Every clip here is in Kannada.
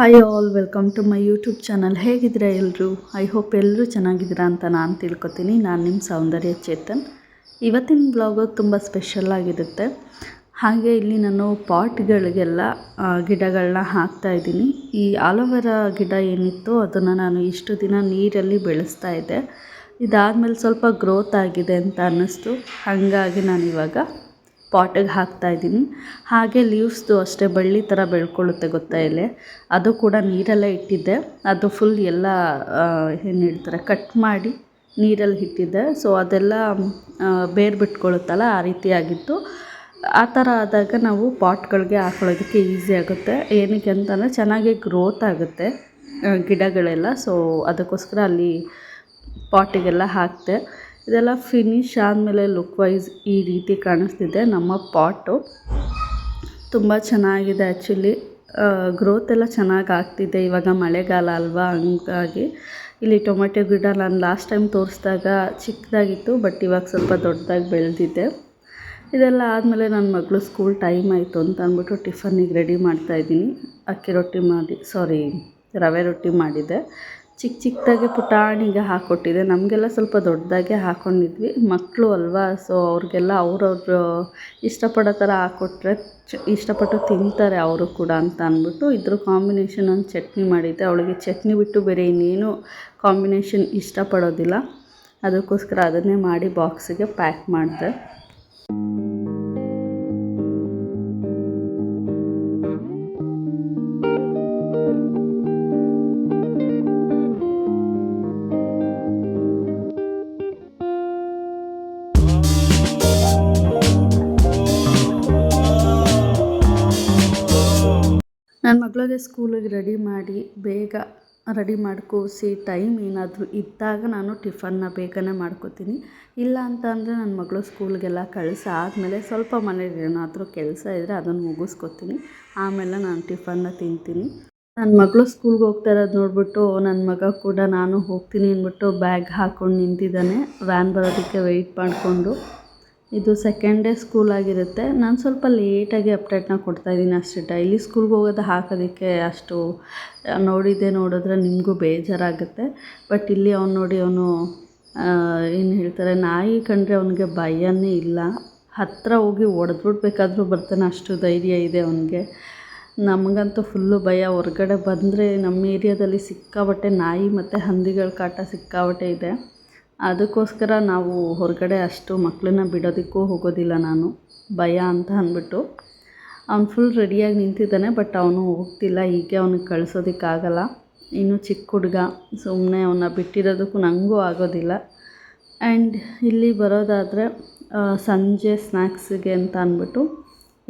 Hi all, welcome to my YouTube channel. ಹೇಗಿದ್ದೀರಾ ಎಲ್ಲರೂ? ಐ ಹೋಪ್ ಎಲ್ಲರೂ ಚೆನ್ನಾಗಿದ್ದೀರಾ ಅಂತ ನಾನು ತಿಳ್ಕೊತೀನಿ. ನಾನು ನಿಮ್ಮ ಸೌಂದರ್ಯ ಚೇತನ್. ಇವತ್ತಿನ ಬ್ಲಾಗು ತುಂಬ ಸ್ಪೆಷಲ್ ಆಗಿರುತ್ತೆ. ಹಾಗೆ ಇಲ್ಲಿ ನಾನು ಪಾಟ್ಗಳಿಗೆಲ್ಲ ಗಿಡಗಳನ್ನ ಹಾಕ್ತಾಯಿದ್ದೀನಿ. ಈ ಆಲೋವೆರಾ ಗಿಡ ಏನಿತ್ತು ಅದನ್ನು ನಾನು ಇಷ್ಟು ದಿನ ನೀರಲ್ಲಿ ಬೆಳೆಸ್ತಾ ಇದ್ದೆ. ಇದಾದಮೇಲೆ ಸ್ವಲ್ಪ ಗ್ರೋತ್ ಆಗಿದೆ ಅಂತ ಅನ್ನಿಸ್ತು. ಹಾಗಾಗಿ ನಾನಿವಾಗ ಪಾಟಿಗೆ ಹಾಕ್ತಾಯಿದ್ದೀನಿ. ಹಾಗೆ ಲೀವ್ಸ್ದು ಅಷ್ಟೇ ಬಳ್ಳಿ ಥರ ಬೆಳ್ಕೊಳ್ಳುತ್ತೆ ಗೊತ್ತಾ ಎಲೆ, ಅದು ಕೂಡ ನೀರಲ್ಲೇ ಇಟ್ಟಿದ್ದೆ. ಅದು ಫುಲ್ ಎಲ್ಲ ಏನು ಹೇಳ್ತಾರೆ ಕಟ್ ಮಾಡಿ ನೀರಲ್ಲಿ ಇಟ್ಟಿದ್ದೆ. ಸೊ ಅದೆಲ್ಲ ಬೇರು ಬಿಟ್ಕೊಳ್ಳುತ್ತಲ್ಲ, ಆ ರೀತಿಯಾಗಿತ್ತು. ಆ ಥರ ಆದಾಗ ನಾವು ಪಾಟ್ಗಳಿಗೆ ಹಾಕೊಳ್ಳೋದಕ್ಕೆ ಈಸಿ ಆಗುತ್ತೆ. ಏನಕ್ಕೆ ಅಂತಂದರೆ ಚೆನ್ನಾಗಿ ಗ್ರೋತ್ ಆಗುತ್ತೆ ಗಿಡಗಳೆಲ್ಲ. ಸೊ ಅದಕ್ಕೋಸ್ಕರ ಅಲ್ಲಿ ಪಾಟಿಗೆಲ್ಲ ಹಾಕಿದೆ. ಇದೆಲ್ಲ ಫಿನಿಶ್ ಆದಮೇಲೆ ಲುಕ್ ವೈಸ್ ಈ ರೀತಿ ಕಾಣಿಸ್ತಿದೆ ನಮ್ಮ ಪಾಟು. ತುಂಬ ಚೆನ್ನಾಗಿದೆ ಆ್ಯಕ್ಚುಲಿ. ಗ್ರೋತ್ ಎಲ್ಲ ಚೆನ್ನಾಗಿ ಆಗ್ತಿದೆ. ಇವಾಗ ಮಳೆಗಾಲ ಅಲ್ವಾ, ಹಂಗಾಗಿ ಇಲ್ಲಿ ಟೊಮೆಟೊ ಗಿಡ ನಾನು ಲಾಸ್ಟ್ ಟೈಮ್ ತೋರಿಸಿದಾಗ ಚಿಕ್ಕದಾಗಿತ್ತು, ಬಟ್ ಇವಾಗ ಸ್ವಲ್ಪ ದೊಡ್ಡದಾಗಿ ಬೆಳೆದಿದೆ. ಇದೆಲ್ಲ ಆದಮೇಲೆ ನನ್ನ ಮಗಳು ಸ್ಕೂಲ್ ಟೈಮ್ ಆಯಿತು ಅಂತ ಅಂದ್ಬಿಟ್ಟು ಟಿಫನ್ನಿಗೆ ರೆಡಿ ಮಾಡ್ತಾಯಿದ್ದೀನಿ. ರವೆ ರೊಟ್ಟಿ ಮಾಡಿದ್ದೆ. ಚಿಕ್ಕದಾಗಿ ಪುಟಾಣಿಗೆ ಹಾಕ್ಕೊಟ್ಟಿದ್ದೆ. ನಮಗೆಲ್ಲ ಸ್ವಲ್ಪ ದೊಡ್ಡದಾಗೆ ಹಾಕ್ಕೊಂಡಿದ್ವಿ, ಮಕ್ಕಳು ಅಲ್ವಾ. ಸೊ ಅವ್ರಿಗೆಲ್ಲ ಅವ್ರವ್ರು ಇಷ್ಟಪಡೋ ಥರ ಹಾಕ್ಕೊಟ್ರೆ ಇಷ್ಟಪಟ್ಟು ತಿಂತಾರೆ ಅವರು ಕೂಡ ಅಂತ ಅಂದ್ಬಿಟ್ಟು ಇದ್ರ ಕಾಂಬಿನೇಷನ್ ಒಂದು ಚಟ್ನಿ ಮಾಡಿದ್ದೆ. ಅವಳಿಗೆ ಚಟ್ನಿ ಬಿಟ್ಟು ಬೇರೆ ಇನ್ನೇನು ಕಾಂಬಿನೇಷನ್ ಇಷ್ಟಪಡೋದಿಲ್ಲ. ಅದಕ್ಕೋಸ್ಕರ ಅದನ್ನೇ ಮಾಡಿ ಬಾಕ್ಸಿಗೆ ಪ್ಯಾಕ್ ಮಾಡಿದೆ. ನನ್ನ ಮಗಳಿಗೆ ಸ್ಕೂಲಿಗೆ ಬೇಗ ರೆಡಿ ಮಾಡ್ಕೋಸಿ ಟೈಮ್ ಏನಾದರೂ ಇದ್ದಾಗ ನಾನು ಟಿಫನ್ನ ಬೇಗನೆ ಮಾಡ್ಕೋತೀನಿ. ಇಲ್ಲ ಅಂತ ಅಂದರೆ ನನ್ನ ಮಗಳು ಸ್ಕೂಲ್ಗೆಲ್ಲ ಆದಮೇಲೆ ಸ್ವಲ್ಪ ಮನೇಲಿ ಏನಾದರೂ ಕೆಲಸ ಇದ್ದರೆ ಅದನ್ನು ಮುಗಿಸ್ಕೊತೀನಿ. ಆಮೇಲೆ ನಾನು ಟಿಫನ್ನ ತಿಂತೀನಿ. ನನ್ನ ಮಗಳು ಸ್ಕೂಲ್ಗೆ ಹೋಗ್ತಾ ಇರೋದು ನೋಡಿಬಿಟ್ಟು ನನ್ನ ಮಗ ಕೂಡ ನಾನು ಹೋಗ್ತೀನಿ ಅಂದ್ಬಿಟ್ಟು ಬ್ಯಾಗ್ ಹಾಕ್ಕೊಂಡು ನಿಂತಿದ್ದಾನೆ, ವ್ಯಾನ್ ಬರೋದಕ್ಕೆ ವೆಯ್ಟ್ ಮಾಡಿಕೊಂಡು. ಇದು ಸೆಕೆಂಡ್ ಡೇ ಸ್ಕೂಲ್ ಆಗಿರುತ್ತೆ. ನಾನು ಸ್ವಲ್ಪ ಲೇಟಾಗಿ ಅಪ್ಡೇಟ್ನ ಕೊಡ್ತಾಯಿದ್ದೀನಿ ಅಷ್ಟೇ. ಡೈಲಿ ಸ್ಕೂಲ್ಗೆ ಹೋಗೋದು ಹಾಕೋದಕ್ಕೆ ಅಷ್ಟು ನೋಡಿದ್ರೆ ನಿಮಗೂ ಬೇಜಾರಾಗುತ್ತೆ. ಬಟ್ ಇಲ್ಲಿ ಅವನು ಏನು ಹೇಳ್ತಾರೆ, ನಾಯಿ ಕಂಡ್ರೆ ಅವನಿಗೆ ಭಯನೇ ಇಲ್ಲ. ಹತ್ತಿರ ಹೋಗಿ ಹೊಡೆದ್ಬಿಡ್ಬೇಕಾದ್ರೂ ಬರ್ತಾನೆ, ಅಷ್ಟು ಧೈರ್ಯ ಇದೆ ಅವನಿಗೆ. ನಮಗಂತೂ ಫುಲ್ಲು ಭಯ. ಹೊರಗಡೆ ಬಂದರೆ ನಮ್ಮ ಏರಿಯಾದಲ್ಲಿ ಸಿಕ್ಕಾಪಟ್ಟೆ ನಾಯಿ ಮತ್ತು ಹಂದಿಗಳ ಕಾಟ ಸಿಕ್ಕಾಪಟ್ಟೆ ಇದೆ. ಅದಕ್ಕೋಸ್ಕರ ನಾವು ಹೊರಗಡೆ ಅಷ್ಟು ಮಕ್ಕಳನ್ನ ಬಿಡೋದಕ್ಕೂ ಹೋಗೋದಿಲ್ಲ ನಾನು, ಭಯ ಅಂತ ಅಂದ್ಬಿಟ್ಟು. ಅವ್ನು ಫುಲ್ ರೆಡಿಯಾಗಿ ನಿಂತಿದ್ದಾನೆ, ಬಟ್ ಅವನು ಹೋಗ್ತಿಲ್ಲ. ಹೀಗೆ ಅವ್ನಿಗೆ ಕಳಿಸೋದಕ್ಕಾಗಲ್ಲ, ಇನ್ನೂ ಚಿಕ್ಕ ಹುಡುಗ. ಸುಮ್ಮನೆ ಅವನ್ನ ಬಿಟ್ಟಿರೋದಕ್ಕೂ ನನಗೂ ಆಗೋದಿಲ್ಲ. ಆ್ಯಂಡ್ ಇಲ್ಲಿ ಬರೋದಾದರೆ ಸಂಜೆ ಸ್ನ್ಯಾಕ್ಸಿಗೆ ಅಂತ ಅಂದ್ಬಿಟ್ಟು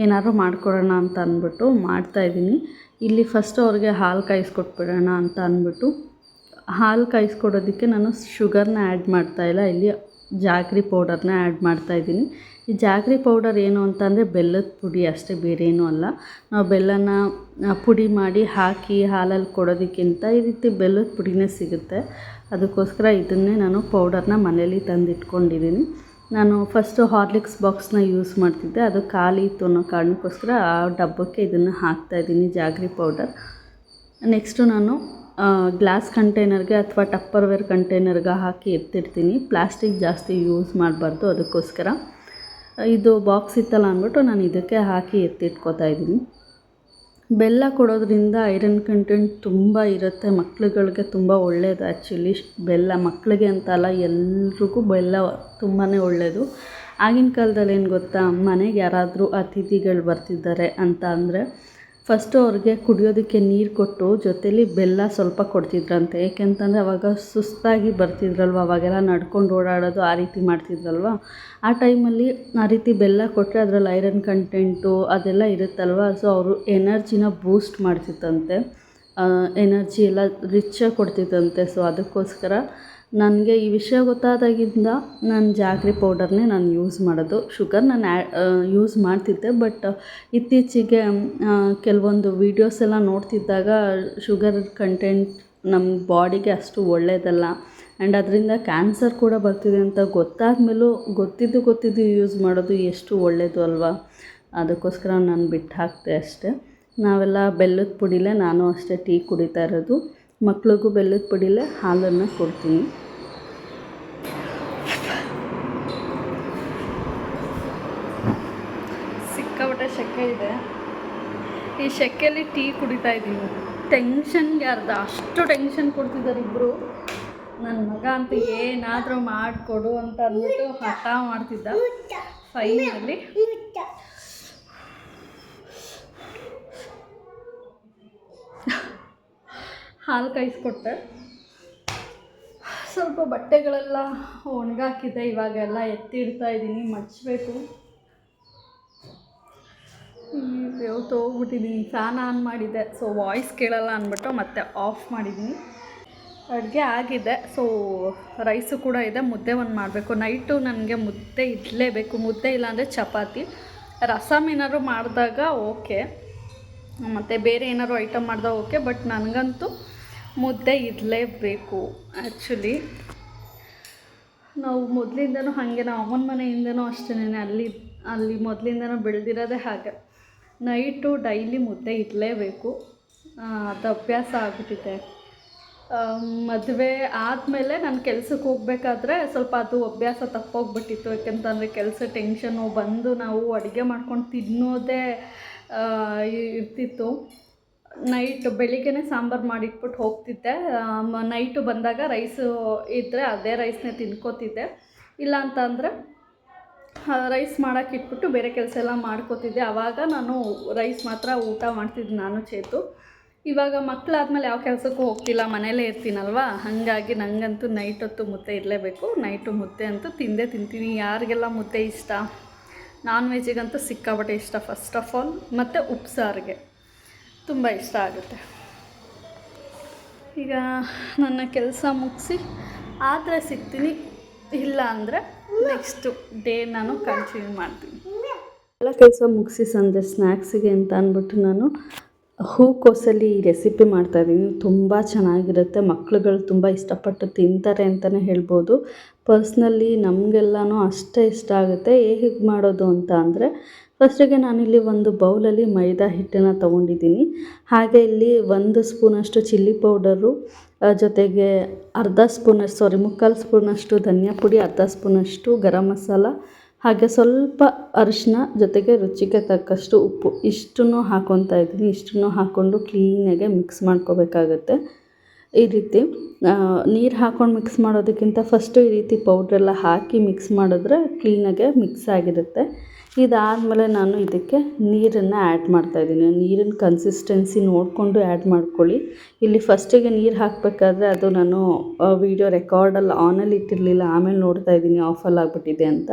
ಏನಾದ್ರು ಮಾಡಿಕೊಡೋಣ ಅಂತ ಅಂದ್ಬಿಟ್ಟು ಮಾಡ್ತಾಯಿದ್ದೀನಿ. ಇಲ್ಲಿ ಫಸ್ಟು ಅವ್ರಿಗೆ ಹಾಲು ಕಾಯಿಸ್ಕೊಟ್ಬಿಡೋಣ ಅಂತ ಅಂದ್ಬಿಟ್ಟು ಹಾಲು ಕಾಯಿಸ್ಕೊಡೋದಕ್ಕೆ ನಾನು ಶುಗರ್ನ ಆ್ಯಡ್ ಮಾಡ್ತಾಯಿಲ್ಲ, ಇಲ್ಲಿ ಜಾಗ್ರಿ ಪೌಡರ್ನ ಆ್ಯಡ್ ಮಾಡ್ತಾಯಿದ್ದೀನಿ. ಈ ಜಾಗ್ರಿ ಪೌಡರ್ ಏನು ಅಂತಂದರೆ ಬೆಲ್ಲದ ಪುಡಿ ಅಷ್ಟೇ, ಬೇರೆ ಏನೂ ಅಲ್ಲ. ನಾವು ಬೆಲ್ಲನ ಪುಡಿ ಮಾಡಿ ಹಾಕಿ ಹಾಲಲ್ಲಿ ಕೊಡೋದಕ್ಕಿಂತ ಈ ರೀತಿ ಬೆಲ್ಲದ ಪುಡಿನೇ ಸಿಗುತ್ತೆ. ಅದಕ್ಕೋಸ್ಕರ ಇದನ್ನೇ ನಾನು ಪೌಡರ್ನ ಮನೇಲಿ ತಂದಿಟ್ಕೊಂಡಿದ್ದೀನಿ. ನಾನು ಫಸ್ಟು ಹಾರ್ಲಿಕ್ಸ್ ಬಾಕ್ಸ್ನ ಯೂಸ್ ಮಾಡ್ತಿದ್ದೆ, ಅದು ಖಾಲಿ ಇತ್ತು ಅನ್ನೋ ಕಾರಣಕ್ಕೋಸ್ಕರ ಆ ಡಬ್ಬಕ್ಕೆ ಇದನ್ನು ಹಾಕ್ತಾಯಿದ್ದೀನಿ ಜಾಗ್ರಿ ಪೌಡರ್. ನೆಕ್ಸ್ಟು ನಾನು ಗ್ಲಾಸ್ ಕಂಟೈನರ್ಗೆ ಅಥವಾ ಟಪ್ಪರ್ವೇರ್ ಕಂಟೈನರ್ಗೆ ಹಾಕಿ ಎತ್ತಿಡ್ತೀನಿ. ಪ್ಲಾಸ್ಟಿಕ್ ಜಾಸ್ತಿ ಯೂಸ್ ಮಾಡಬಾರ್ದು, ಅದಕ್ಕೋಸ್ಕರ ಇದು ಬಾಕ್ಸ್ ಇತ್ತಲ್ಲ ಅಂದ್ಬಿಟ್ಟು ನಾನು ಇದಕ್ಕೆ ಹಾಕಿ ಎತ್ತಿಟ್ಕೋತಾ ಇದ್ದೀನಿ. ಬೆಲ್ಲ ಕೊಡೋದ್ರಿಂದ ಐರನ್ ಕಂಟೆಂಟ್ ತುಂಬ ಇರುತ್ತೆ. ಮಕ್ಳುಗಳಿಗೆ ತುಂಬ ಒಳ್ಳೆಯದು ಆ್ಯಕ್ಚುಲಿ ಬೆಲ್ಲ. ಮಕ್ಕಳಿಗೆ ಅಂತ ಅಲ್ಲ, ಎಲ್ರಿಗೂ ಬೆಲ್ಲ ತುಂಬಾ ಒಳ್ಳೆಯದು. ಆಗಿನ ಕಾಲದಲ್ಲಿ ಏನು ಗೊತ್ತಾ, ಮನೆಗೆ ಯಾರಾದರೂ ಅತಿಥಿಗಳು ಬರ್ತಿದ್ದಾರೆ ಅಂತ ಅಂದರೆ ಫಸ್ಟು ಅವ್ರಿಗೆ ಕುಡಿಯೋದಕ್ಕೆ ನೀರು ಕೊಟ್ಟು ಜೊತೇಲಿ ಬೆಲ್ಲ ಸ್ವಲ್ಪ ಕೊಡ್ತಿದ್ರಂತೆ. ಏಕೆಂತಂದರೆ ಅವಾಗ ಸುಸ್ತಾಗಿ ಬರ್ತಿದ್ರಲ್ವ, ಅವಾಗೆಲ್ಲ ನಡ್ಕೊಂಡು ಓಡಾಡೋದು ಆ ರೀತಿ ಮಾಡ್ತಿದ್ರಲ್ವ. ಆ ಟೈಮಲ್ಲಿ ಆ ರೀತಿ ಬೆಲ್ಲ ಕೊಟ್ಟರೆ ಅದರಲ್ಲಿ ಐರನ್ ಕಂಟೆಂಟು ಅದೆಲ್ಲ ಇರುತ್ತಲ್ವ. ಸೊ ಅವರು ಎನರ್ಜಿನ ಬೂಸ್ಟ್ ಮಾಡ್ತಿತ್ತಂತೆ. ಎನರ್ಜಿ ಎಲ್ಲ ರಿಚಾಗಿ ಕೊಡ್ತಿದ್ದಂತೆ. ಸೊ ಅದಕ್ಕೋಸ್ಕರ ನನಗೆ ಈ ವಿಷಯ ಗೊತ್ತಾದಾಗಿಂದ ನಾನು ಜಾಗ್ರಿ ಪೌಡರ್ನೇ ನಾನು ಯೂಸ್ ಮಾಡೋದು. ಶುಗರ್ ನಾನು ಯೂಸ್ ಮಾಡ್ತಿದ್ದೆ, ಬಟ್ ಇತ್ತೀಚೆಗೆ ಕೆಲವೊಂದು ವೀಡಿಯೋಸ್ ಎಲ್ಲ ನೋಡ್ತಿದ್ದಾಗ ಶುಗರ್ ಕಂಟೆಂಟ್ ನಮ್ಮ ಬಾಡಿಗೆ ಅಷ್ಟು ಒಳ್ಳೆಯದಲ್ಲ ಆ್ಯಂಡ್ ಅದರಿಂದ ಕ್ಯಾನ್ಸರ್ ಕೂಡ ಬರ್ತಿದೆ ಅಂತ ಗೊತ್ತಾದ ಮೇಲೂ ಗೊತ್ತಿದ್ದು ಯೂಸ್ ಮಾಡೋದು ಎಷ್ಟು ಒಳ್ಳೆಯದು ಅಲ್ವಾ. ಅದಕ್ಕೋಸ್ಕರ ನಾನು ಬಿಟ್ಟು ಹಾಕಿದೆ ಅಷ್ಟೆ. ನಾವೆಲ್ಲ ಬೆಲ್ಲದ ಪುಡಿಲೇ ನಾನು ಅಷ್ಟೇ ಟೀ ಕುಡಿತಾ ಇರೋದು. ಮಕ್ಳಿಗೂ ಬೆಲ್ಲದ ಪುಡಿಲೇ ಹಾಲನ್ನು ಕೊಡ್ತೀನಿ. ಸಿಕ್ಕಾಪಟ್ಟೆ ಸೆಕೆ ಇದೆ. ಈ ಸೆಕೆಯಲ್ಲಿ ಟೀ ಕುಡಿತಾ ಇದ್ದೀನಿ. ಟೆನ್ಷನ್ಗೆ ಅಷ್ಟು ಟೆನ್ಷನ್ ಕೊಡ್ತಿದ್ದಾರೆ ಇಬ್ಬರು. ನನ್ನ ಮಗ ಅಂತೂ ಏನಾದರೂ ಮಾಡಿಕೊಡು ಅಂತ ಅಂದ್ಬಿಟ್ಟು ಹಠ ಮಾಡ್ತಿದ್ದ. ಫೈನಲಿ ಹಾಲು ಕಾಯಿಸ್ಕೊಟ್ಟೆ. ಸ್ವಲ್ಪ ಬಟ್ಟೆಗಳೆಲ್ಲ ಒಣಗಾಕಿದ್ದೆ, ಇವಾಗೆಲ್ಲ ಎತ್ತಿಡ್ತಾ ಇದ್ದೀನಿ, ಮಡಚಬೇಕು. ಬೆವ್ತು ಹೋಗ್ಬಿಟ್ಟಿದ್ದೀನಿ. ಫ್ಯಾನ್ ಆನ್ ಮಾಡಿದ್ದೆ, ಸೊ ವಾಯ್ಸ್ ಕೇಳಲ್ಲ ಅಂದ್ಬಿಟ್ಟು ಮತ್ತೆ ಆಫ್ ಮಾಡಿದ್ದೀನಿ. ಅಡುಗೆ ಆಗಿದೆ. ಸೊ ರೈಸು ಕೂಡ ಇದೆ. ಮುದ್ದೆ ಒಂದು ಮಾಡಬೇಕು. ನೈಟು ನನಗೆ ಮುದ್ದೆ ಇಡಲೇಬೇಕು. ಮುದ್ದೆ ಇಲ್ಲಾಂದರೆ ಚಪಾತಿ. ರಸಮ್ ಏನಾದ್ರು ಮಾಡಿದಾಗ ಓಕೆ, ಮತ್ತು ಬೇರೆ ಏನಾದ್ರು ಐಟಮ್ ಮಾಡಿದಾಗ ಓಕೆ, ಬಟ್ ನನಗಂತೂ ಮುದ್ದೆ ಇರಲೇಬೇಕು. ಆ್ಯಕ್ಚುಲಿ ನಾವು ಮೊದಲಿಂದನೂ ಹಾಗೆ, ನಾವು ಅಮ್ಮನ ಮನೆಯಿಂದನೂ ಅಷ್ಟೇ, ಅಲ್ಲಿ ಮೊದಲಿಂದನೂ ಬೆಳೆದಿರೋದೇ ಹಾಗೆ. ನೈಟು ಡೈಲಿ ಮುದ್ದೆ ಇರಲೇಬೇಕು. ಅದು ಅಭ್ಯಾಸ ಆಗಿಬಿಟ್ಟಿದೆ. ಮದುವೆ ಆದಮೇಲೆ ನಾನು ಕೆಲ್ಸಕ್ಕೆ ಹೋಗಬೇಕಾದ್ರೆ ಸ್ವಲ್ಪ ಅದು ಅಭ್ಯಾಸ ತಪ್ಪೋಗ್ಬಿಟ್ಟಿತ್ತು. ಯಾಕೆಂತಂದರೆ ಕೆಲಸ ಟೆನ್ಷನ್ನು ಬಂದು ನಾವು ಅಡುಗೆ ಮಾಡ್ಕೊಂಡು ತಿನ್ನೋದೇ ಇರ್ತಿತ್ತು. ನೈಟ್ ಬೆಳಿಗ್ಗೆನೇ ಸಾಂಬಾರು ಮಾಡಿಟ್ಬಿಟ್ಟು ಹೋಗ್ತಿದ್ದೆ. ನೈಟು ಬಂದಾಗ ರೈಸು ಇದ್ದರೆ ಅದೇ ರೈಸ್ನೇ ತಿನ್ಕೋತಿದ್ದೆ. ಇಲ್ಲ ಅಂತ ಅಂದರೆ ರೈಸ್ ಮಾಡೋಕೆ ಇಟ್ಬಿಟ್ಟು ಬೇರೆ ಕೆಲಸ ಎಲ್ಲ ಮಾಡ್ಕೋತಿದ್ದೆ. ಆವಾಗ ನಾನು ರೈಸ್ ಮಾತ್ರ ಊಟ ಮಾಡ್ತಿದ್ದೆ ನಾನು, ಚೇತು. ಇವಾಗ ಮಕ್ಕಳಾದ್ಮೇಲೆ ಯಾವ ಕೆಲಸಕ್ಕೂ ಹೋಗ್ತಿಲ್ಲ, ಮನೇಲೇ ಇರ್ತೀನಲ್ವ. ಹಾಗಾಗಿ ನನಗಂತೂ ನೈಟ್ ಹೊತ್ತು ಮುದ್ದೆ ಇರಲೇಬೇಕು. ನೈಟು ಮುದ್ದೆ ಅಂತೂ ತಿಂತೀನಿ. ಯಾರಿಗೆಲ್ಲ ಮುದ್ದೆ ಇಷ್ಟ? ನಾನ್ ವೆಜ್ಜಿಗಂತೂ ಸಿಕ್ಕಾಪಟ್ಟೆ ಇಷ್ಟ ಫಸ್ಟ್ ಆಫ್ ಆಲ್. ಮತ್ತು ಉಪ್ಸಾರಿಗೆ ತುಂಬ ಇಷ್ಟ ಆಗುತ್ತೆ. ಈಗ ನನ್ನ ಕೆಲಸ ಮುಗಿಸಿ ಆದರೆ ಸಿಗ್ತೀನಿ, ಇಲ್ಲ ಅಂದರೆ ನೆಕ್ಸ್ಟು ಡೇ ನಾನು ಕಂಟಿನ್ಯೂ ಮಾಡ್ತೀನಿ. ಎಲ್ಲ ಕೆಲಸ ಮುಗಿಸಿ ಸಂಜೆ ಸ್ನ್ಯಾಕ್ಸಿಗೆ ಅಂತ ಅಂದ್ಬಿಟ್ಟು ನಾನು ಹೂಕೋಸಲ್ಲಿ ಈ ರೆಸಿಪಿ ಮಾಡ್ತಾಯಿದ್ದೀನಿ. ತುಂಬ ಚೆನ್ನಾಗಿರುತ್ತೆ. ಮಕ್ಳುಗಳು ತುಂಬ ಇಷ್ಟಪಟ್ಟು ತಿಂತಾರೆ ಅಂತಲೇ ಹೇಳ್ಬೋದು. ಪರ್ಸ್ನಲಿ ನಮಗೆಲ್ಲನೂ ಅಷ್ಟೇ ಇಷ್ಟ ಆಗುತ್ತೆ. ಹೇಗೆ ಮಾಡೋದು ಅಂತ ಅಂದರೆ, ಫಸ್ಟಿಗೆ ನಾನಿಲ್ಲಿ ಒಂದು ಬೌಲಲ್ಲಿ ಮೈದಾ ಹಿಟ್ಟನ್ನು ತೊಗೊಂಡಿದ್ದೀನಿ. ಹಾಗೆ ಇಲ್ಲಿ 1 ಸ್ಪೂನಷ್ಟು ಚಿಲ್ಲಿ ಪೌಡರು, ಜೊತೆಗೆ ಮುಕ್ಕಾಲು ಸ್ಪೂನಷ್ಟು ಧನಿಯಾ ಪುಡಿ, ಅರ್ಧ ಸ್ಪೂನಷ್ಟು ಗರಂ ಮಸಾಲ, ಹಾಗೆ ಸ್ವಲ್ಪ ಅರಿಶಿನ, ಜೊತೆಗೆ ರುಚಿಗೆ ತಕ್ಕಷ್ಟು ಉಪ್ಪು, ಇಷ್ಟನ್ನು ಹಾಕ್ಕೊತಾ ಇದ್ದೀನಿ. ಇಷ್ಟನ್ನು ಹಾಕ್ಕೊಂಡು ಕ್ಲೀನಾಗೆ ಮಿಕ್ಸ್ ಮಾಡ್ಕೋಬೇಕಾಗತ್ತೆ. ಈ ರೀತಿ ನೀರು ಹಾಕ್ಕೊಂಡು ಮಿಕ್ಸ್ ಮಾಡೋದಕ್ಕಿಂತ ಫಸ್ಟು ಈ ರೀತಿ ಪೌಡ್ರೆಲ್ಲ ಹಾಕಿ ಮಿಕ್ಸ್ ಮಾಡಿದ್ರೆ ಕ್ಲೀನಾಗೆ ಮಿಕ್ಸ್ ಆಗಿರುತ್ತೆ. ಇದಾದಮೇಲೆ ನಾನು ಇದಕ್ಕೆ ನೀರನ್ನು ಆ್ಯಡ್ ಮಾಡ್ತಾಯಿದ್ದೀನಿ. ನೀರಿನ ಕನ್ಸಿಸ್ಟೆನ್ಸಿ ನೋಡಿಕೊಂಡು ಆ್ಯಡ್ ಮಾಡ್ಕೊಳ್ಳಿ. ಇಲ್ಲಿ ಫಸ್ಟಿಗೆ ನೀರು ಹಾಕಬೇಕಾದ್ರೆ ಅದು ನಾನು ವೀಡಿಯೋ ರೆಕಾರ್ಡಲ್ಲಿ ಆನಲ್ಲಿ ಇಟ್ಟಿರಲಿಲ್ಲ, ಆಮೇಲೆ ನೋಡ್ತಾ ಇದ್ದೀನಿ ಆಫಲ್ಲಿ ಆಗಿಬಿಟ್ಟಿದೆ ಅಂತ.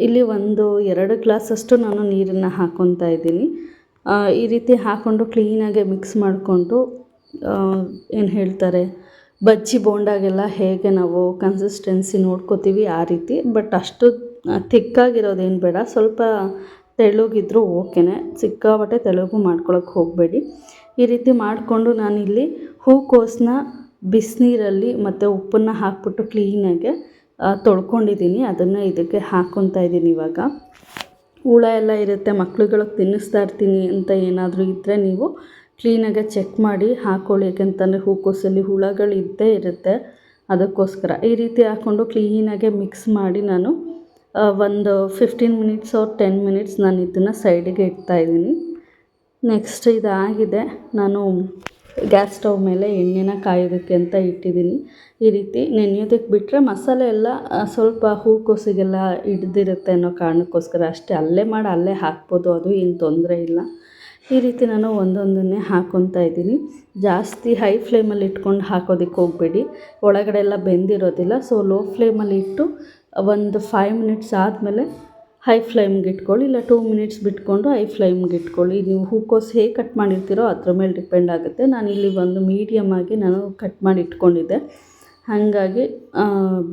ಇಲ್ಲಿ 1-2 ಗ್ಲಾಸಷ್ಟು ನಾನು ನೀರನ್ನು ಹಾಕ್ಕೊತಾ ಇದ್ದೀನಿ. ಈ ರೀತಿ ಹಾಕ್ಕೊಂಡು ಕ್ಲೀನಾಗೆ ಮಿಕ್ಸ್ ಮಾಡಿಕೊಂಡು, ಏನು ಹೇಳ್ತಾರೆ, ಬಜ್ಜಿ ಬೋಂಡಾಗೆಲ್ಲ ಹೇಗೆ ನಾವು ಕನ್ಸಿಸ್ಟೆನ್ಸಿ ನೋಡ್ಕೋತೀವಿ ಆ ರೀತಿ. ಬಟ್ ಅಷ್ಟು ತಿಕ್ಕಾಗಿರೋದೇನು ಬೇಡ, ಸ್ವಲ್ಪ ತೆಳ್ಳಗಿದ್ರೂ ಓಕೆನೆ. ಸಿಕ್ಕಾಪಟ್ಟೆ ತೆಳ್ಳಗೂ ಮಾಡ್ಕೊಳಕ್ಕೆ ಹೋಗಬೇಡಿ. ಈ ರೀತಿ ಮಾಡಿಕೊಂಡು ನಾನಿಲ್ಲಿ ಹೂಕೋಸನ್ನ ಬಿಸಿನೀರಲ್ಲಿ ಮತ್ತು ಉಪ್ಪನ್ನು ಹಾಕ್ಬಿಟ್ಟು ಕ್ಲೀನಾಗೆ ತೊಳ್ಕೊಂಡಿದ್ದೀನಿ. ಅದನ್ನು ಇದಕ್ಕೆ ಹಾಕ್ಕೊತಾ ಇದ್ದೀನಿ. ಇವಾಗ ಹುಳ ಎಲ್ಲ ಇರುತ್ತೆ, ಮಕ್ಳುಗಳಿಗೆ ತಿನ್ನಿಸ್ತಾ ಇರ್ತೀನಿ ಅಂತ ಏನಾದರೂ ಇದ್ದರೆ ನೀವು ಕ್ಲೀನಾಗೆ ಚೆಕ್ ಮಾಡಿ ಹಾಕ್ಕೊಳ್ಳಿ. ಯಾಕೆಂತಂದರೆ ಹೂಕೋಸಲ್ಲಿ ಹುಳಗಳು ಇದ್ದೇ ಇರುತ್ತೆ. ಅದಕ್ಕೋಸ್ಕರ ಈ ರೀತಿ ಹಾಕ್ಕೊಂಡು ಕ್ಲೀನಾಗೆ ಮಿಕ್ಸ್ ಮಾಡಿ ನಾನು ಒಂದು 15 ಮಿನಿಟ್ಸ್ ಆರ್ 10 ಮಿನಿಟ್ಸ್ ನಾನು ಇದನ್ನು ಸೈಡಿಗೆ ಇಡ್ತಾಯಿದ್ದೀನಿ. ನೆಕ್ಸ್ಟ್ ಇದಾಗಿದೆ, ನಾನು ಗ್ಯಾಸ್ ಸ್ಟವ್ ಮೇಲೆ ಎಣ್ಣೆನ ಕಾಯೋದಕ್ಕೆ ಅಂತ ಇಟ್ಟಿದ್ದೀನಿ. ಈ ರೀತಿ ನೆನೆಯೋದಕ್ಕೆ ಬಿಟ್ಟರೆ ಮಸಾಲೆ ಎಲ್ಲ ಸ್ವಲ್ಪ ಹೂಕೋಸಿಗೆಲ್ಲ ಹಿಡ್ದಿರುತ್ತೆ ಅನ್ನೋ ಕಾರಣಕ್ಕೋಸ್ಕರ ಅಷ್ಟೇ. ಅಲ್ಲೇ ಮಾಡಿ ಅಲ್ಲೇ ಹಾಕ್ಬೋದು, ಅದು ಏನು ತೊಂದರೆ ಇಲ್ಲ. ಈ ರೀತಿ ನಾನು ಒಂದೊಂದನ್ನೇ ಹಾಕ್ಕೊತಾ ಇದ್ದೀನಿ. ಜಾಸ್ತಿ ಹೈ ಫ್ಲೇಮಲ್ಲಿ ಇಟ್ಕೊಂಡು ಹಾಕೋದಕ್ಕೆ ಹೋಗಬೇಡಿ, ಒಳಗಡೆ ಎಲ್ಲ ಬೆಂದಿರೋದಿಲ್ಲ. ಸೊ ಲೋ ಫ್ಲೇಮಲ್ಲಿ ಇಟ್ಟು ಒಂದು 5 ಮಿನಿಟ್ಸ್ ಆದಮೇಲೆ ಹೈ ಫ್ಲೇಮ್ಗೆ ಇಟ್ಕೊಳ್ಳಿ, ಇಲ್ಲ 2 ಮಿನಿಟ್ಸ್ ಬಿಟ್ಕೊಂಡು ಹೈ ಫ್ಲೇಮ್ಗೆ ಇಟ್ಕೊಳ್ಳಿ. ನೀವು ಹೂಕೋಸು ಹೇಗೆ ಕಟ್ ಮಾಡಿರ್ತೀರೋ ಅದ್ರ ಮೇಲೆ ಡಿಪೆಂಡ್ ಆಗುತ್ತೆ. ನಾನಿಲ್ಲಿ ಒಂದು ಮೀಡಿಯಮ್ ಆಗಿ ನಾನು ಕಟ್ ಮಾಡಿ ಇಟ್ಕೊಂಡಿದ್ದೆ, ಹಾಗಾಗಿ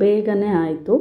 ಬೇಗನೆ ಆಯಿತು.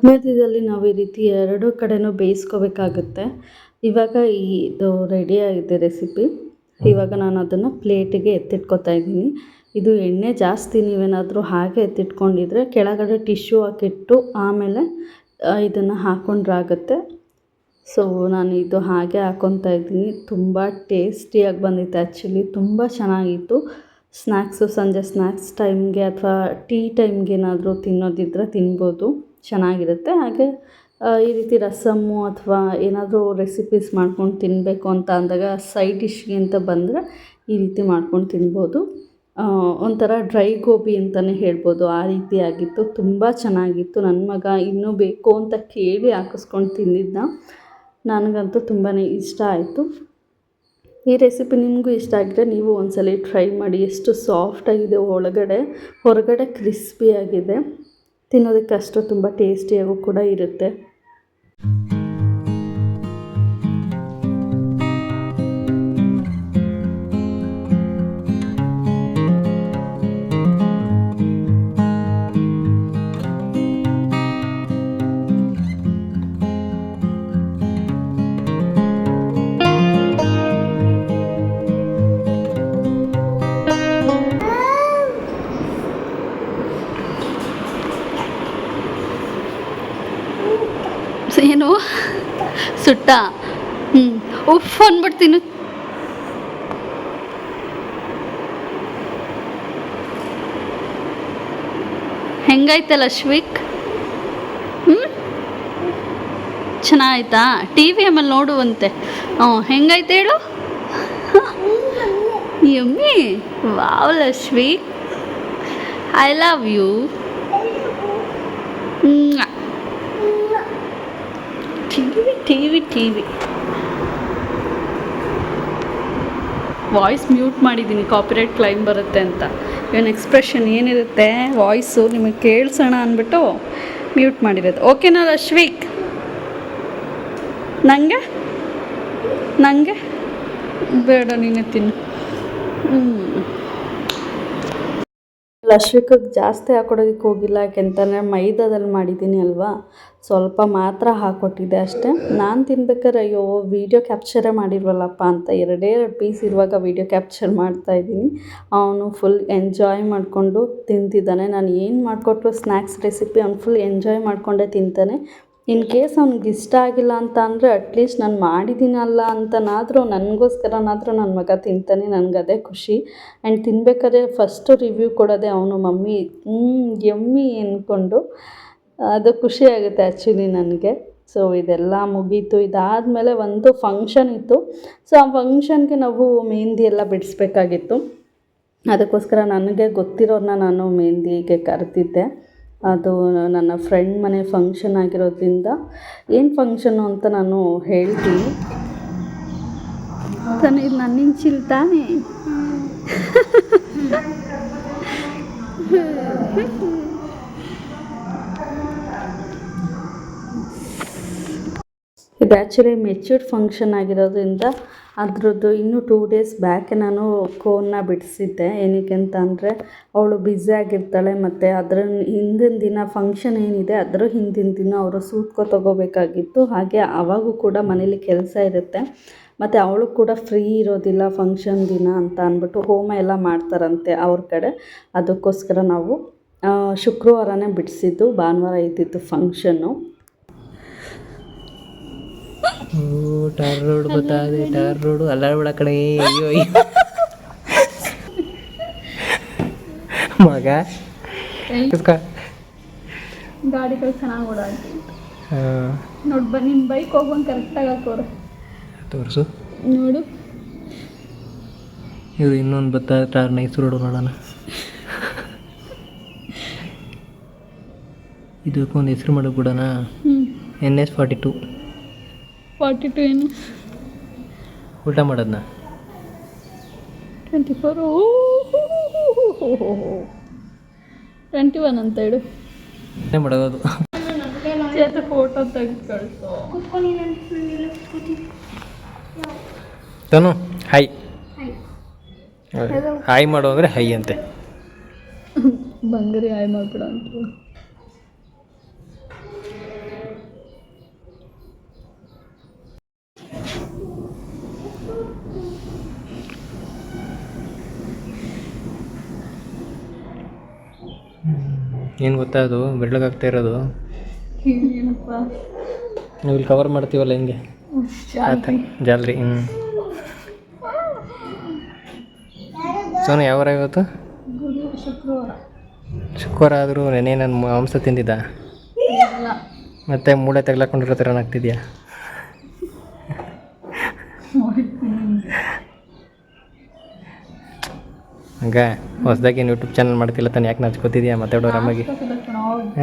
ಮಧ್ಯದಲ್ಲಿ ನಾವು ಈ ರೀತಿ ಎರಡೂ ಕಡೆನೂ ಬೇಯಿಸ್ಕೋಬೇಕಾಗುತ್ತೆ. ಇವಾಗ ಇದು ರೆಡಿಯಾಗಿದೆ ರೆಸಿಪಿ. ಇವಾಗ ನಾನು ಅದನ್ನು ಪ್ಲೇಟಿಗೆ ಎತ್ತಿಟ್ಕೊತಾ ಇದ್ದೀನಿ. ಇದು ಎಣ್ಣೆ ಜಾಸ್ತಿ ನೀವೇನಾದರೂ ಹಾಗೆ ಎತ್ತಿಟ್ಕೊಂಡಿದ್ರೆ ಕೆಳಗಡೆ ಟಿಶ್ಯೂ ಹಾಕಿಟ್ಟು ಆಮೇಲೆ ಇದನ್ನು ಹಾಕ್ಕೊಂಡ್ರಾಗುತ್ತೆ. ಸೊ ನಾನು ಇದು ಹಾಗೆ ಹಾಕ್ಕೊತಾ ಇದ್ದೀನಿ. ತುಂಬ ಟೇಸ್ಟಿಯಾಗಿ ಬಂದಿತ್ತು, ಆ್ಯಕ್ಚುಲಿ ತುಂಬ ಚೆನ್ನಾಗಿತ್ತು. ಸ್ನ್ಯಾಕ್ಸು, ಸಂಜೆ ಸ್ನ್ಯಾಕ್ಸ್ ಟೈಮ್ಗೆ ಅಥವಾ ಟೀ ಟೈಮ್ಗೆ ಏನಾದರೂ ತಿನ್ನೋದಿದ್ದರೆ ತಿನ್ಬೋದು, ಚೆನ್ನಾಗಿರುತ್ತೆ. ಹಾಗೆ ಈ ರೀತಿ ರಸಮ್ಮು ಅಥವಾ ಏನಾದರೂ ರೆಸಿಪೀಸ್ ಮಾಡ್ಕೊಂಡು ತಿನ್ನಬೇಕು ಅಂತ ಅಂದಾಗ ಸೈಡ್ ಡಿಶ್ಗೆ ಅಂತ ಬಂದರೆ ಈ ರೀತಿ ಮಾಡ್ಕೊಂಡು ತಿನ್ಬೋದು. ಒಂಥರ ಡ್ರೈ ಗೋಬಿ ಅಂತಲೇ ಹೇಳ್ಬೋದು, ಆ ರೀತಿ ಆಗಿತ್ತು. ತುಂಬ ಚೆನ್ನಾಗಿತ್ತು. ನನ್ನ ಮಗ ಇನ್ನೂ ಬೇಕು ಅಂತ ಕೇಳಿ ಹಾಕಿಸ್ಕೊಂಡು ತಿಂದಿದ್ದ. ನನಗಂತೂ ತುಂಬಾ ಇಷ್ಟ ಆಯಿತು. ಈ ರೆಸಿಪಿ ನಿಮಗೂ ಇಷ್ಟ ಆಗಿದ್ರೆ ನೀವು ಒಂದ್ಸಲ ಟ್ರೈ ಮಾಡಿ. ಎಷ್ಟು ಸಾಫ್ಟಾಗಿದೆ ಒಳಗಡೆ, ಹೊರಗಡೆ ಕ್ರಿಸ್ಪಿಯಾಗಿದೆ. ತಿನ್ನೋದಕ್ಕೆ ಅಷ್ಟು ತುಂಬ ಟೇಸ್ಟಿಯಾಗೂ ಕೂಡ ಇರುತ್ತೆ. ಏನು ಸುಟ್ಟ ಉಫ್ ಅಂದ್ಬಿಡ್ತೀನಿ. ಹೆಂಗಾಯ್ತಲ್ಲ ಶ್ವಿಕ್? ಚೆನ್ನಾಯ್ತಾ? ಟಿ ವಿ ಆಮೇಲೆ ನೋಡುವಂತೆ. ಹೆಂಗಾಯ್ತು ಹೇಳು? ಯಮ್ಮಿ, ವಾವ್ ಶ್ವಿಕ್, I love you. T V voice mute ಮಾಡಿದ್ದೀನಿ, ಕಾಪಿರೈಟ್ ಕ್ಲೈಮ್ ಬರುತ್ತೆ ಅಂತ. ಇವನ್ ಎಕ್ಸ್ಪ್ರೆಷನ್ ಏನಿರುತ್ತೆ ವಾಯ್ಸು ನಿಮಗೆ ಕೇಳಿಸೋಣ ಅಂದ್ಬಿಟ್ಟು ಮ್ಯೂಟ್ ಮಾಡಿರೋದು. ಓಕೆನಾ ರಶ್ವಿಕ್? ನನಗೆ ಬೇಡ, ನೀನೇ ತಿನ್ನು. ಲಶ್ವಿಕಿಗೆ ಜಾಸ್ತಿ ಹಾಕ್ಕೊಡೋದಕ್ಕೆ ಹೋಗಿಲ್ಲ, ಯಾಕೆಂತಂದರೆ ಮೈದಾದಲ್ಲಿ ಮಾಡಿದ್ದೀನಿ ಅಲ್ವಾ, ಸ್ವಲ್ಪ ಮಾತ್ರ ಹಾಕ್ಕೊಟ್ಟಿದ್ದೆ ಅಷ್ಟೇ. ನಾನು ತಿನ್ಬೇಕಾದ್ರೆ ಅಯ್ಯೋ ವೀಡಿಯೋ ಕ್ಯಾಪ್ಚರೇ ಮಾಡಿಲ್ವಲ್ಲಪ್ಪ ಅಂತ 2 ಪೀಸ್ ಇರುವಾಗ ವೀಡಿಯೋ ಕ್ಯಾಪ್ಚರ್ ಮಾಡ್ತಾಯಿದ್ದೀನಿ. ಅವನು ಫುಲ್ ಎಂಜಾಯ್ ಮಾಡಿಕೊಂಡು ತಿಂತಿದ್ದಾನೆ. ನಾನು ಏನು ಮಾಡಿಕೊಟ್ರು ಸ್ನ್ಯಾಕ್ಸ್ ರೆಸಿಪಿ ಅವ್ನು ಫುಲ್ ಎಂಜಾಯ್ ಮಾಡಿಕೊಂಡೇ ತಿಂತಾನೆ. ಇನ್ ಕೇಸ್ ಅವ್ನಿಗೆ ಇಷ್ಟ ಆಗಿಲ್ಲ ಅಂತ ಅಂದರೆ ಅಟ್ಲೀಸ್ಟ್ ನಾನು ಮಾಡಿದ್ದೀನಲ್ಲ ಅಂತನಾದರೂ ನನಗೋಸ್ಕರನಾದರೂ ನನ್ನ ಮಗ ತಿಂತಾನೆ. ನನಗದೇ ಖುಷಿ. ಆ್ಯಂಡ್ ತಿನ್ಬೇಕಾದ್ರೆ ಫಸ್ಟು ರಿವ್ಯೂ ಕೊಡೋದೆ ಅವನು, ಮಮ್ಮಿ ಯಮ್ಮಿ ಅಂದ್ಕೊಂಡು. ಅದು ಖುಷಿ ಆಗುತ್ತೆ ಆ್ಯಕ್ಚುಲಿ ನನಗೆ. ಸೊ ಇದೆಲ್ಲ ಮುಗೀತು. ಇದಾದಮೇಲೆ ಒಂದು ಫಂಕ್ಷನ್ ಇತ್ತು. ಸೊ ಆ ಫಂಕ್ಷನ್ಗೆ ನಾವು ಮೆಹಂದಿ ಎಲ್ಲ ಬಿಡಿಸ್ಬೇಕಾಗಿತ್ತು. ಅದಕ್ಕೋಸ್ಕರ ನನಗೆ ಗೊತ್ತಿರೋರನ್ನ ನಾನು ಮೆಹಂದಿಗೆ ಕರೆದಿದ್ದೆ. ಅದು ನನ್ನ ಫ್ರೆಂಡ್ ಮನೆ ಫಂಕ್ಷನ್ ಆಗಿರೋದ್ರಿಂದ ಏನು ಫಂಕ್ಷನ್ನು ಅಂತ ನಾನು ಹೇಳ್ತೀನಿ. ತಾನೇ ಇದು ನನ್ನ ಚಿಲ್ ತಾನೇ. ಇದು ಆ್ಯಕ್ಚುಲಿ ಮೆಚ್ಯೂರ್ಡ್ ಫಂಕ್ಷನ್ ಆಗಿರೋದ್ರಿಂದ ಅದರದ್ದು ಇನ್ನೂ 2 ಡೇಸ್ ಬ್ಯಾಕೆ ನಾನು ಕೋನ್ನ ಬಿಡಿಸಿದ್ದೆ. ಏನಕ್ಕೆ ಅಂತ ಅಂದರೆ ಅವಳು ಬ್ಯುಸಿ ಆಗಿರ್ತಾಳೆ, ಮತ್ತು ಅದರ ಹಿಂದಿನ ದಿನ ಫಂಕ್ಷನ್ ಏನಿದೆ ಅದರ ಹಿಂದಿನ ದಿನ ಅವರು ಸೂತ್ಕೊ ತೊಗೋಬೇಕಾಗಿತ್ತು. ಹಾಗೆ ಆವಾಗೂ ಕೂಡ ಮನೇಲಿ ಕೆಲಸ ಇರುತ್ತೆ, ಮತ್ತು ಅವಳು ಕೂಡ ಫ್ರೀ ಇರೋದಿಲ್ಲ ಫಂಕ್ಷನ್ ದಿನ ಅಂತ ಅಂದ್ಬಿಟ್ಟು ಹೋಮ ಎಲ್ಲ ಮಾಡ್ತಾರಂತೆ ಅವ್ರ ಕಡೆ. ಅದಕ್ಕೋಸ್ಕರ ನಾವು ಶುಕ್ರವಾರನೇ ಬಿಡಿಸಿದ್ದು, ಭಾನುವಾರ ಇದ್ದಿದ್ದು ಫಂಕ್ಷನ್ನು. ಟಾರ್ ರೋಡ್ ಬತ್ತಾದೆ, ಟಾರ್ ರೋಡು ಅಲ್ಲಾಡ್ಬೇಡ ಕಡೆ. ಅಯ್ಯೋ ಮಗ ಗಾಡಿಗಳು ಚೆನ್ನಾಗಿ ಓಡಾಡ್ತಿ ನೋಡಿ ನಿನ್ನ ಬೈಕ್ ಹೋಗೋಂಗೆ ಕರೆಕ್ಟಾಗಿ ಹಾಕೋರೆ ತೋರಿಸು ನೋಡು. ಇದು ಇನ್ನೊಂದು ಬತ್ತ ನೈಸ್ ರೋಡು ನೋಡೋಣ. ಇದಕ್ಕೊಂದು ಹೆಸರು ಮಾಡಿಬಿಡೋಣ. NS42 ಏನು ಊಟ ಮಾಡೋದನ್ನ 24 21 ಅಂತ ಹೇಳು. ಮಾಡೋದು ಫೋಟೋ ತೆಗೆದು ಕಳಿಸು. ತನು ಹಾಯ್ ಹಾಯ್ ಮಾಡು ಅಂದರೆ ಹೈ ಅಂತೆ. ಬಂಗಾರಿ ಹಾಯ್ ಮಾಡ್ಬಿಡ ಅಂತ. ಏನು ಗೊತ್ತಾ ಅದು ಬೆಳ್ಳಗಾಗ್ತಾ ಇರೋದು ಏನಪ್ಪ ನಾವು ಇಲ್ಲಿ ಕವರ್ ಮಾಡ್ತೀವಲ್ಲ ಹಿಂಗೆ ಜಾಲ್ರಿ. ಸೋನು ಯಾವ ವಾರ ಇವತ್ತು? ಶುಕ್ರವಾರ ಆದರೂ ನೆನೆ ನಾನು ಮಾಂಸ ತಿಂದಿದ್ದ ಮತ್ತೆ ಮೂಳೆ ತೆಗ್ಲಾಕೊಂಡಿರೋ ಥರ ಆಗ್ತಿದ್ಯಾ? ಹಂಗ ಹೊಸದಾಗಿ ಯೂಟ್ಯೂಬ್ ಚಾನಲ್ ಮಾಡ್ತಿಲ್ಲ ತಾನು ಯಾಕೆ ನಾಚ್ಕೋತಿದ್ಯಾ ಮಾತಾಡೋ ಆರಾಮಾಗಿ?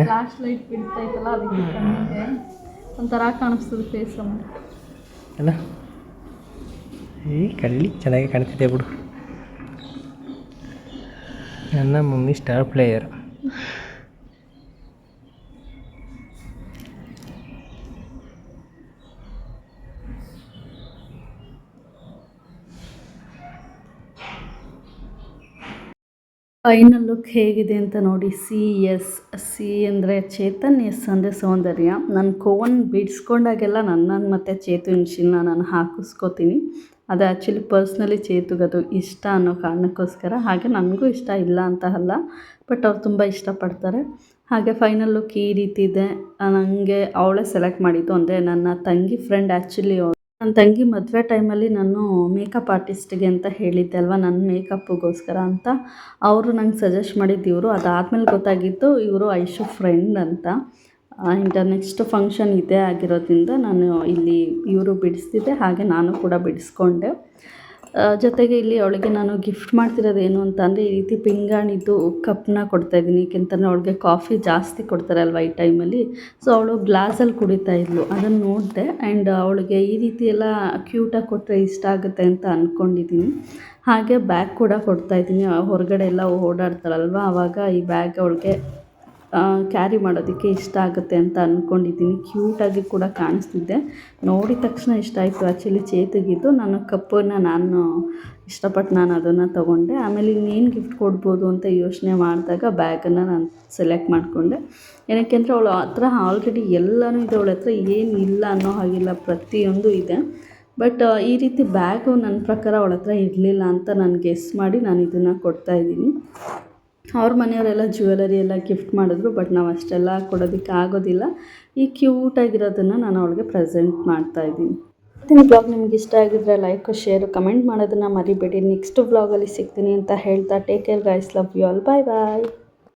ಫ್ಲಾಶ್ ಲೈಟ್ ಬಿಡ್ತೈತಲ್ಲ ಅದಕ್ಕೆ ಕಣ್ಣಿಗೆ ಒಂಥರ ಕಾಣಿಸ್ತದೆ ಫೇಸ್ ಅಲ್ಲ. ಈ ಕಳ್ಳಿ ಚೆನ್ನಾಗಿ ಕಾಣ್ತಿದ್ದೆ ಬಿಡು. ನನ್ನ mummy star player. Final look ಹೇಗಿದೆ ಅಂತ ನೋಡಿ. ಸಿ ಅಂದರೆ ಚೇತನ್, ಎಸ್ ಅಂದರೆ ಸೌಂದರ್ಯ. ನಾನು ಕೋನ್ ಬಿಡಿಸ್ಕೊಂಡಾಗೆಲ್ಲ ನನ್ನನ್ನು ಮತ್ತು ಚೇತು ಇನ್ಶಿಲ್ನ ನಾನು ಹಾಕಿಸ್ಕೋತೀನಿ. ಅದು ಆ್ಯಕ್ಚುಲಿ ಪರ್ಸ್ನಲಿ ಚೇತುಗದು ಇಷ್ಟ ಅನ್ನೋ ಕಾರಣಕ್ಕೋಸ್ಕರ. ಹಾಗೆ ನನಗೂ ಇಷ್ಟ ಇಲ್ಲ ಅಂತ ಅಲ್ಲ, ಬಟ್ ಅವ್ರು ತುಂಬ ಇಷ್ಟಪಡ್ತಾರೆ. ಹಾಗೆ ಫೈನಲ್ ಲುಕ್ ಈ ರೀತಿ ಇದೆ. ನನಗೆ ಅವಳೇ ಸೆಲೆಕ್ಟ್ ಮಾಡಿದ್ದು, ಅಂದರೆ ನನ್ನ ತಂಗಿ ಫ್ರೆಂಡ್. ಆ್ಯಕ್ಚುಲಿ ನನ್ನ ತಂಗಿ ಮದುವೆ ಟೈಮಲ್ಲಿ ನಾನು ಮೇಕಪ್ ಆರ್ಟಿಸ್ಟಿಗೆ ಅಂತ ಹೇಳಿದ್ದೆ ಅಲ್ವಾ, ನನ್ನ ಮೇಕಪ್ಪಿಗೋಸ್ಕರ ಅಂತ. ಅವರು ನಂಗೆ ಸಜೆಸ್ಟ್ ಮಾಡಿದ್ದು ಇವರು. ಅದಾದಮೇಲೆ ಗೊತ್ತಾಗಿತ್ತು ಇವರು ಐಶು ಫ್ರೆಂಡ್ ಅಂತ. ನೆಕ್ಸ್ಟ್ ಫಂಕ್ಷನ್ ಇದೇ ಆಗಿರೋದ್ರಿಂದ ನಾನು ಇಲ್ಲಿ ಇವರು ಬಿಡಿಸ್ತಿದ್ದೆ, ಹಾಗೆ ನಾನು ಕೂಡ ಬಿಡಿಸ್ಕೊಂಡೆ. ಜೊತೆಗೆ ಇಲ್ಲಿ ಅವಳಿಗೆ ನಾನು ಗಿಫ್ಟ್ ಮಾಡ್ತಿರೋದೇನು ಅಂತ ಅಂದರೆ ಈ ರೀತಿ ಪಿಂಗಾಣಿದು ಕಪ್ಪನ್ನ ಕೊಡ್ತಾಯಿದ್ದೀನಿ. ಏಕೆಂತಂದರೆ ಅವಳಿಗೆ ಕಾಫಿ ಜಾಸ್ತಿ ಕೊಡ್ತಾರೆ ಅಲ್ವಾ ಈ ಟೈಮಲ್ಲಿ. ಸೊ ಅವಳು ಗ್ಲಾಸಲ್ಲಿ ಕುಡಿತಾ ಇದ್ಲು, ಅದನ್ನು ನೋಡಿದೆ. ಆ್ಯಂಡ್ ಅವಳಿಗೆ ಈ ರೀತಿ ಎಲ್ಲ ಕ್ಯೂಟಾಗಿ ಕೊಟ್ಟರೆ ಇಷ್ಟ ಆಗುತ್ತೆ ಅಂತ ಅಂದ್ಕೊಂಡಿದ್ದೀನಿ. ಹಾಗೆ ಬ್ಯಾಗ್ ಕೂಡ ಕೊಡ್ತಾಯಿದ್ದೀನಿ. ಹೊರಗಡೆ ಎಲ್ಲ ಓಡಾಡ್ತಾಳಲ್ವ, ಆವಾಗ ಈ ಬ್ಯಾಗ್ ಅವಳಿಗೆ ಕ್ಯಾರಿ ಮಾಡೋದಕ್ಕೆ ಇಷ್ಟ ಆಗುತ್ತೆ ಅಂತ ಅಂದ್ಕೊಂಡಿದ್ದೀನಿ. ಕ್ಯೂಟಾಗಿ ಕೂಡ ಕಾಣಿಸ್ತಿದ್ದೆ. ನೋಡಿದ ತಕ್ಷಣ ಇಷ್ಟ ಆಯಿತು ಆ್ಯಕ್ಚುಲಿ ಚೇತುಗಿದ್ದು. ನಾನು ಕಪ್ಪನ್ನು ನಾನು ಇಷ್ಟಪಟ್ಟು ನಾನು ಅದನ್ನು ತೊಗೊಂಡೆ. ಆಮೇಲೆ ಇನ್ನೇನು ಗಿಫ್ಟ್ ಕೊಡ್ಬೋದು ಅಂತ ಯೋಚನೆ ಮಾಡಿದಾಗ ಬ್ಯಾಗನ್ನು ನಾನು ಸೆಲೆಕ್ಟ್ ಮಾಡಿಕೊಂಡೆ. ಏನಕ್ಕೆ ಅಂದರೆ ಅವಳ ಹತ್ರ ಆಲ್ರೆಡಿ ಎಲ್ಲನೂ ಇದೆ, ಅವಳ ಹತ್ರ ಏನು ಇಲ್ಲ ಅನ್ನೋ ಹಾಗಿಲ್ಲ, ಪ್ರತಿಯೊಂದು ಇದೆ. ಬಟ್ ಈ ರೀತಿ ಬ್ಯಾಗು ನನ್ನ ಪ್ರಕಾರ ಅವಳ ಹತ್ರ ಇರಲಿಲ್ಲ ಅಂತ ನಾನು ಗೆಸ್ ಮಾಡಿ ನಾನು ಇದನ್ನು ಕೊಡ್ತಾಯಿದ್ದೀನಿ. ಅವ್ರ ಮನೆಯವರೆಲ್ಲ ಜ್ಯುವೆಲರಿ ಎಲ್ಲ ಗಿಫ್ಟ್ ಮಾಡಿದ್ರು, ಬಟ್ ನಾವು ಅಷ್ಟೆಲ್ಲ ಕೊಡೋದಕ್ಕೆ ಆಗೋದಿಲ್ಲ. ಈ ಕ್ಯೂಟಾಗಿರೋದನ್ನು ನಾನು ಅವಳಿಗೆ ಪ್ರೆಸೆಂಟ್ ಮಾಡ್ತಾಯಿದ್ದೀನಿ. ಇವತ್ತಿನ ಬ್ಲಾಗ್ ನಿಮ್ಗೆ ಇಷ್ಟ ಆಗಿದ್ರೆ ಲೈಕ್, ಶೇರು, ಕಮೆಂಟ್ ಮಾಡೋದನ್ನು ಮರಿಬೇಡಿ. ನೆಕ್ಸ್ಟ್ ಬ್ಲಾಗಲ್ಲಿ ಸಿಗ್ತೀನಿ ಅಂತ ಹೇಳ್ತಾ take care guys, love you all, bye bye.